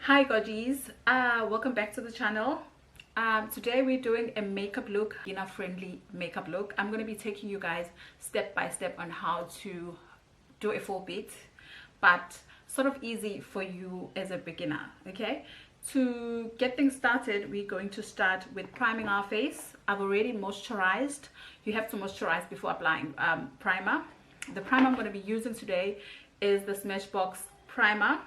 Hi Gorgies, welcome back to the channel. Today we're doing a makeup look, beginner friendly makeup look. I'm going to be taking you guys step by step on how to do a full beat, but sort of easy for you as a beginner. Okay, to get things started, we're going to start with priming our face. I've already moisturized. You have to moisturize before applying primer. The primer I'm going to be using today is the Smashbox primer.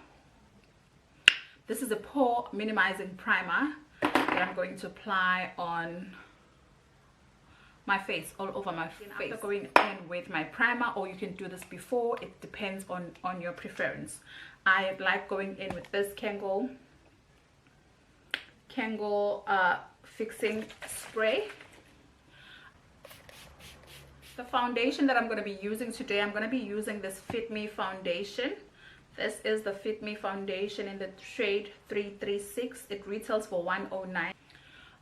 This is a pore minimizing primer that I'm going to apply on my face, all over my face. After going in with my primer, or you can do this before, it depends on your preference. I like going in with this Kangol fixing spray. The foundation that I'm going to be using today, I'm going to be using this Fit Me foundation. This is the Fit Me foundation in the shade 336. It retails for $109.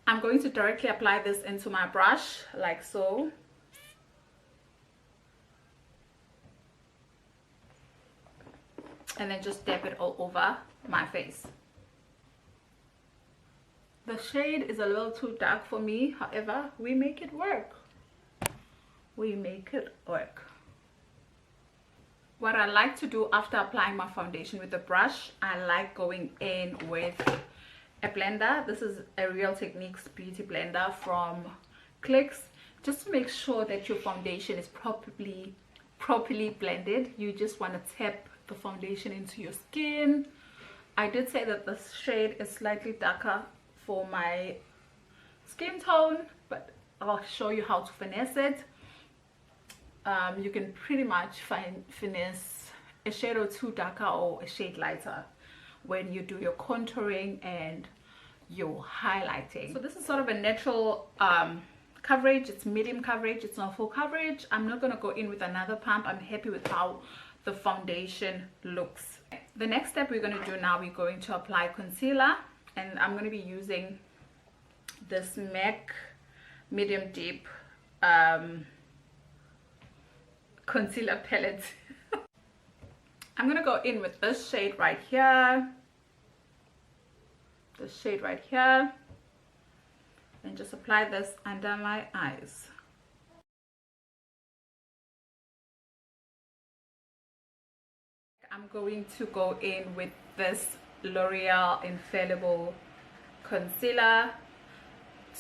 I'm going to directly apply this into my brush like so. And then just dab it all over my face. The shade is a little too dark for me. However, we make it work. We make it work. What I like to do after applying my foundation with the brush, I like going in with a blender. This is a Real Techniques beauty blender from Clicks, just to make sure that your foundation is properly blended. You just want to tap the foundation into your skin. I did say that the shade is slightly darker for my skin tone, but I'll show you how to finesse it. You can pretty much finesse a shade or two darker or a shade lighter when you do your contouring and your highlighting. So this is sort of a natural coverage. It's medium coverage, it's not full coverage. I'm not going to go in with another pump. I'm happy with how the foundation looks. The next step we're going to do now, we're going to apply concealer, and I'm going to be using this MAC medium deep concealer palette. I'm gonna go in with this shade right here, and just apply this under my eyes. I'm going to go in with this L'Oreal Infallible concealer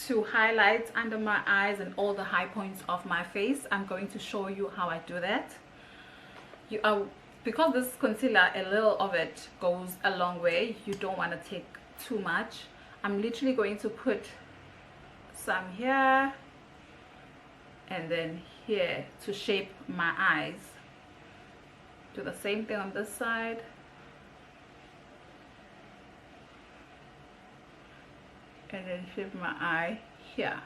to highlight under my eyes and all the high points of my face. I'm going to show you how I do that. Because this concealer, a little of it goes a long way, you don't want to take too much. I'm literally going to put some here and then here to shape my eyes. Do the same thing on this side. And then shape my eye here.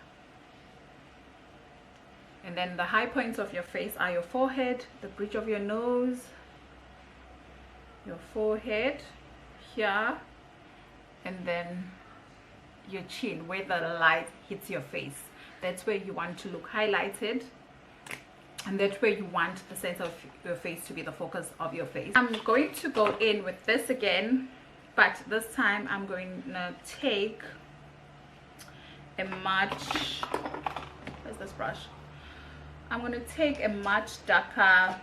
And then the high points of your face are your forehead, the bridge of your nose, your forehead here, and then your chin, where the light hits your face. That's where you want to look highlighted, and that's where you want the center of your face to be the focus of your face. I'm going to go in with this again, but this time I'm going to take a much, where's this brush? I'm going to take a much darker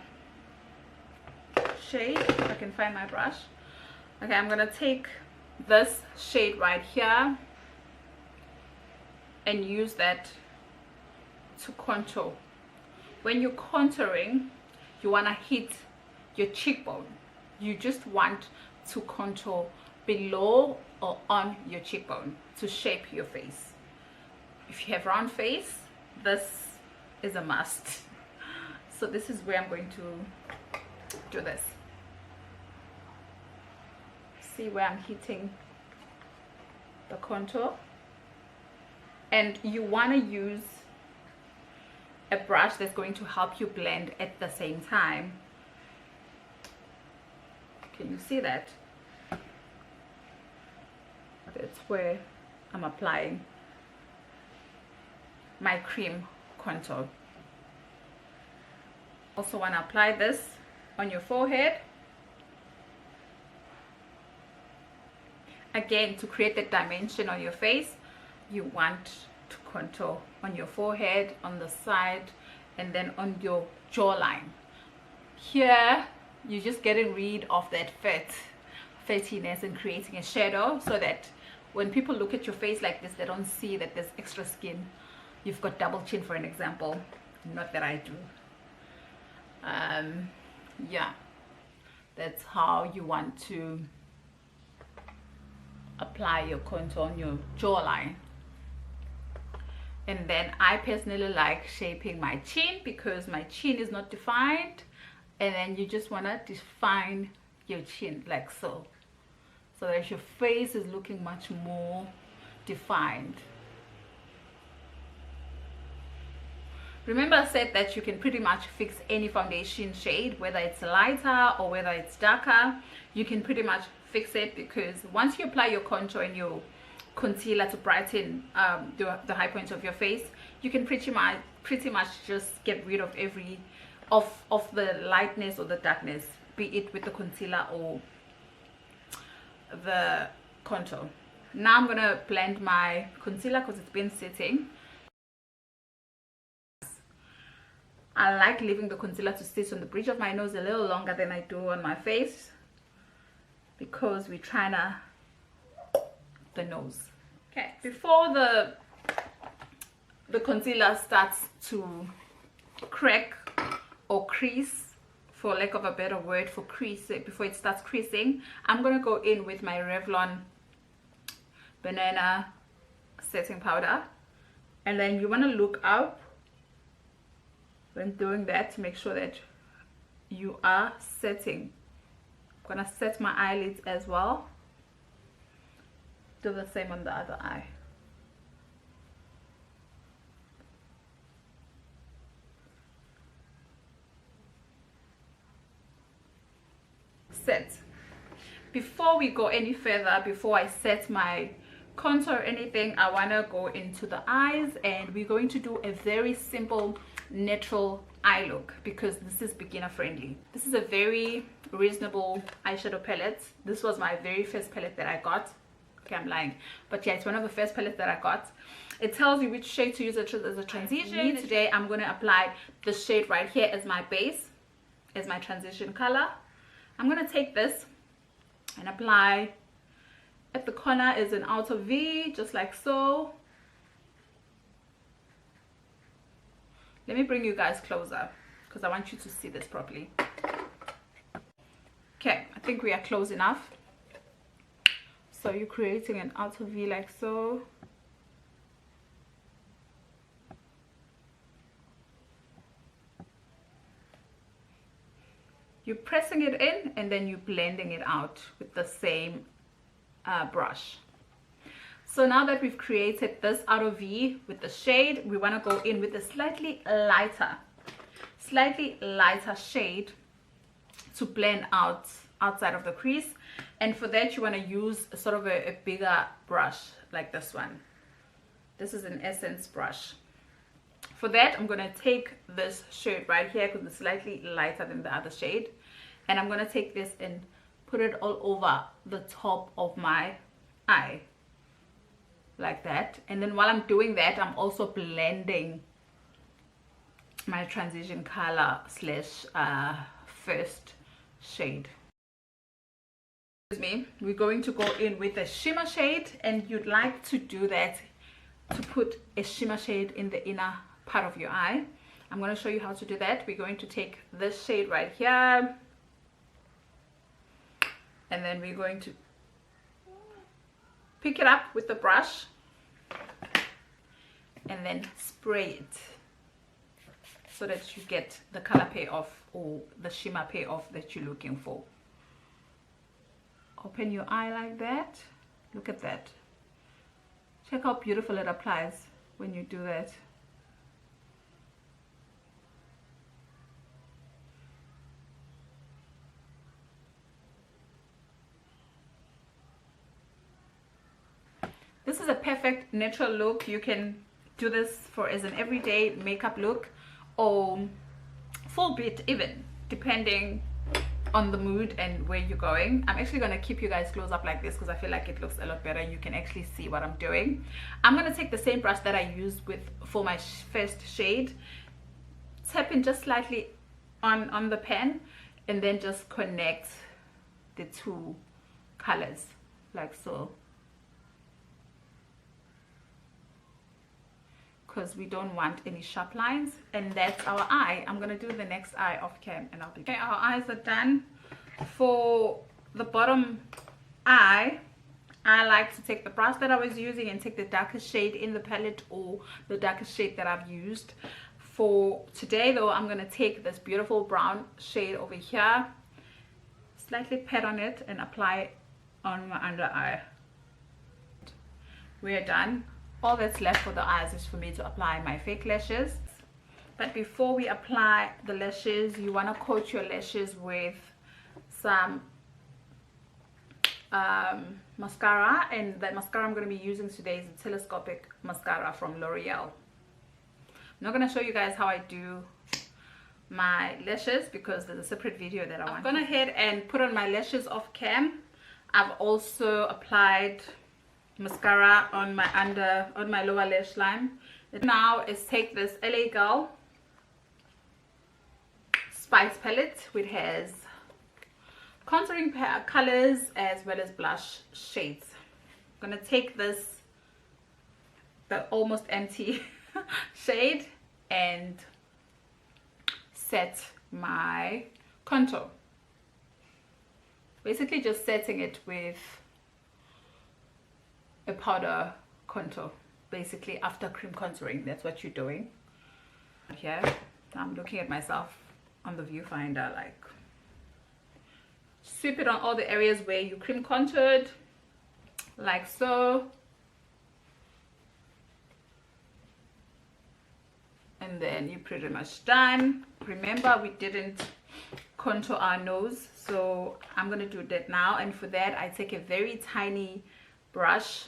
shade, if I can find my brush. Okay, I'm going to take this shade right here and use that to contour. When you're contouring, you want to hit your cheekbone. You just want to contour below or on your cheekbone to shape your face. If you have round face, this is a must. So this is where I'm going to do this. See where I'm hitting the contour, and you want to use a brush that's going to help you blend at the same time. Can you see that? That's where I'm applying my cream contour. Also want to apply this on your forehead again, to create that dimension on your face, you want to contour on your forehead, on the side, and then on your jawline. Here you're just getting rid of that fattiness and creating a shadow, so that when people look at your face like this, they don't see that there's extra skin. You've got double chin, for an example. Not that I do. Yeah, that's how you want to apply your contour on your jawline. And then I personally like shaping my chin because my chin is not defined, and then you just want to define your chin like so that your face is looking much more defined. Remember, I said that you can pretty much fix any foundation shade, whether it's lighter or whether it's darker. You can pretty much fix it, because once you apply your contour and your concealer to brighten the high point of your face, you can pretty much just get rid of every of the lightness or the darkness, be it with the concealer or the contour. Now I'm gonna blend my concealer because it's been sitting. I like leaving the concealer to sit on the bridge of my nose a little longer than I do on my face, because we're trying to the nose. Okay, before the concealer starts to crack or crease, for lack of a better word for crease, before it starts creasing, I'm gonna go in with my Revlon banana setting powder, and then you want to look up when doing that to make sure that you are setting. I'm gonna set my eyelids as well. Do the same on the other eye. Set. Before we go any further, before I set my contour or anything, I want to go into the eyes, and we're going to do a very simple natural eye look, because this is beginner friendly. This is a very reasonable eyeshadow palette. This was my very first palette that I got. Okay, I'm lying, but yeah, it's one of the first palettes that I got. It tells you which shade to use as a transition. Today I'm going to apply the shade right here as my base, as my transition color. I'm going to take this and apply at the corner is an outer V, just like so. Let me bring you guys closer because I want you to see this properly. Okay, I think we are close enough. So you're creating an outer V like so. You're pressing it in and then you're blending it out with the same brush. So now that we've created this outer V with the shade, we want to go in with a slightly lighter shade to blend out outside of the crease. And for that you want to use sort of a bigger brush like this one. This is an Essence brush. For that I'm going to take this shade right here because it's slightly lighter than the other shade, and I'm going to take this and put it all over the top of my eye like that. And then while I'm doing that, I'm also blending my transition color slash first shade. Excuse me, we're going to go in with a shimmer shade, and you'd like to do that to put a shimmer shade in the inner part of your eye. I'm going to show you how to do that. We're going to take this shade right here, and then we're going to pick it up with the brush and then spray it so that you get the color payoff or the shimmer payoff that you're looking for. Open your eye like that. Look at that. Check how beautiful it applies when you do that. This is a perfect natural look. You can do this for as an everyday makeup look or full bit even, depending on the mood and where you're going. I'm actually going to keep you guys close up like this because I feel like it looks a lot better and you can actually see what I'm doing. I'm going to take the same brush that I used for my first shade, tap in just slightly on the pen, and then just connect the two colors like so, because we don't want any sharp lines. And that's our eye. I'm gonna do the next eye off cam and I'll be okay. Our eyes are done. For the bottom eye, I like to take the brush that I was using and take the darkest shade in the palette or the darkest shade that I've used. For today though, I'm gonna take this beautiful brown shade over here, slightly pat on it and apply on my under eye. We're done. All that's left for the eyes is for me to apply my fake lashes. But before we apply the lashes, you want to coat your lashes with some mascara, and that mascara I'm going to be using today is a telescopic mascara from L'Oreal. I'm not going to show you guys how I do my lashes because there's a separate video that I've gone ahead and put on my lashes off cam. I've also applied mascara on my lower lash line. Now is take this LA Girl Spice palette, which has contouring colors as well as blush shades. I'm gonna take this, the almost empty shade, and set my contour. Basically just setting it with a powder contour. Basically after cream contouring, that's what you're doing. Here I'm looking at myself on the viewfinder, like sweep it on all the areas where you cream contoured, like so, and then you're pretty much done. Remember, we didn't contour our nose, so I'm going to do that now. And for that I take a very tiny brush,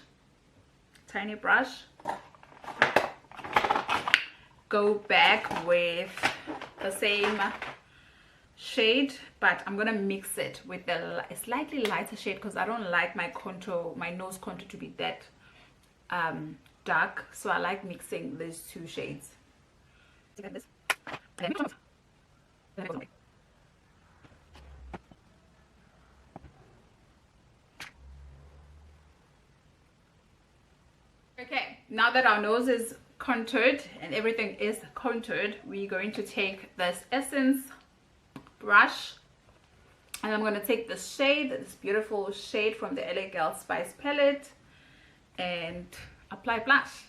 go back with the same shade, but I'm gonna mix it with a slightly lighter shade because I don't like my nose contour to be that dark, so I like mixing these two shades. Okay, now that our nose is contoured and everything is contoured, we're going to take this Essence brush, and I'm going to take this shade, this beautiful shade from the LA Girl Spice palette, and apply blush.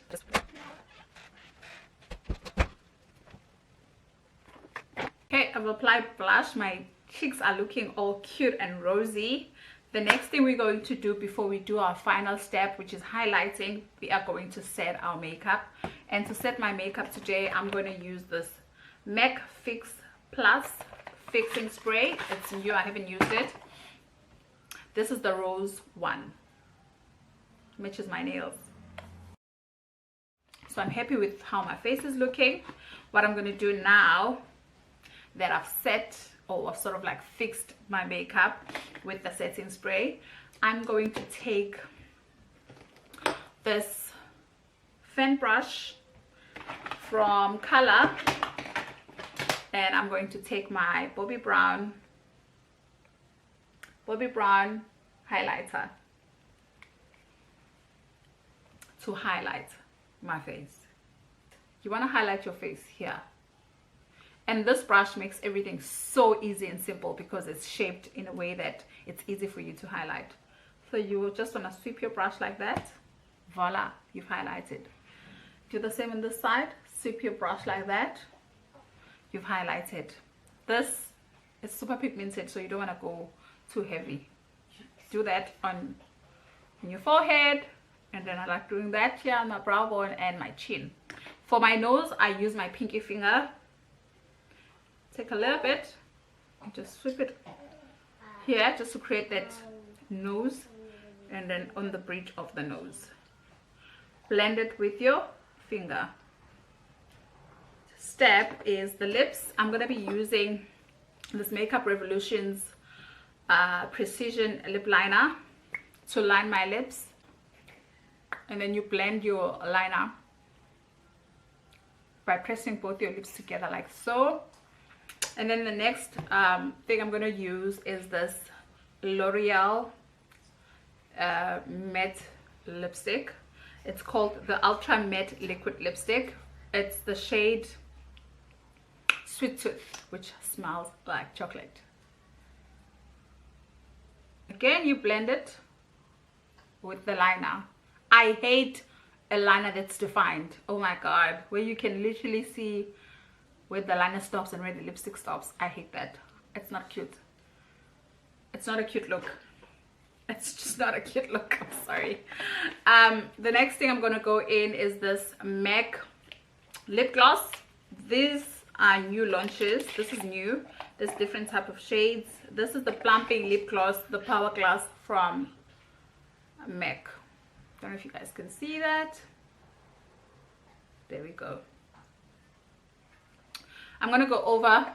Okay, I've applied blush. My cheeks are looking all cute and rosy. The next thing we're going to do before we do our final step, which is highlighting, we are going to set our makeup. And to set my makeup today, I'm going to use this MAC Fix Plus fixing spray. It's new, I haven't used it. This is the rose one, matches my nails. So I'm happy with how my face is looking. What I'm going to do now that I've set, or I've sort of like fixed my makeup with the setting spray, I'm going to take this fan brush from Color, and I'm going to take my Bobbi Brown highlighter to highlight my face. You want to highlight your face here, and this brush makes everything so easy and simple because it's shaped in a way that it's easy for you to highlight. So you just want to sweep your brush like that, voila, you've highlighted. Do the same on this side, sweep your brush like that, you've highlighted. This is super pigmented, so you don't want to go too heavy. Do that on your forehead, and then I like doing that here on my brow bone and my chin. For my nose, I use my pinky finger. Take a little bit and just sweep it here just to create that nose, and then on the bridge of the nose. Blend it with your finger. Step is the lips. I'm going to be using this Makeup Revolutions precision lip liner to line my lips, and then you blend your liner by pressing both your lips together like so. And then the next thing I'm going to use is this L'Oreal matte lipstick. It's called the Ultra Matte Liquid Lipstick. It's the shade Sweet Tooth, which smells like chocolate. Again, you blend it with the liner. I hate a liner that's defined. Oh my god, where you can literally see where the liner stops and where the lipstick stops. I hate that. It's not cute. It's not a cute look. It's just not a cute look. I'm sorry. The next thing I'm gonna go in is this MAC lip gloss. These are new launches. This is new. There's different type of shades. This is the plumping lip gloss, the Power Gloss from MAC. Don't know if you guys can see that. There we go. I'm gonna go over,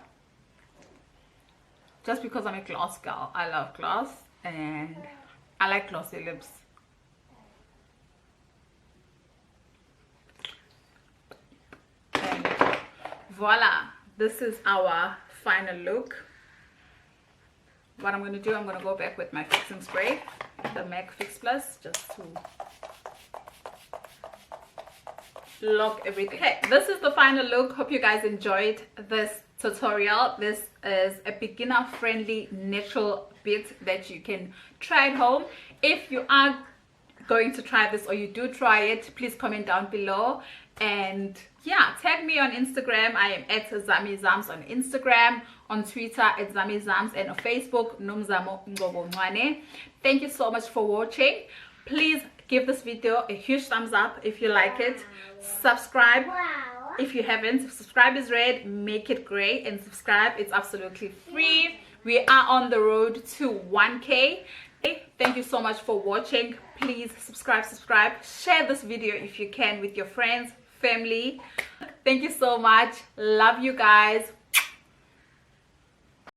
just because I'm a gloss girl. I love gloss and I like glossy lips. And voila, this is our final look. What I'm gonna do, I'm gonna go back with my fixing spray, the MAC Fix Plus, just to lock everything. Okay, this is the final look. Hope you guys enjoyed this tutorial. This is a beginner friendly natural bit that you can try at home. If you are going to try this or you do try it, please comment down below, and yeah, tag me on Instagram. I am at Zamizams on Instagram, on Twitter at Zamizams, and on Facebook Mncwaaa. Thank you so much for watching. Please give this video a huge thumbs up if you like it. Subscribe if you haven't. Subscribe is red, make it gray, and subscribe. It's absolutely free. We are on the road to 1K. Thank you so much for watching. Please subscribe, share this video if you can with your friends, family. Thank you so much. Love you guys.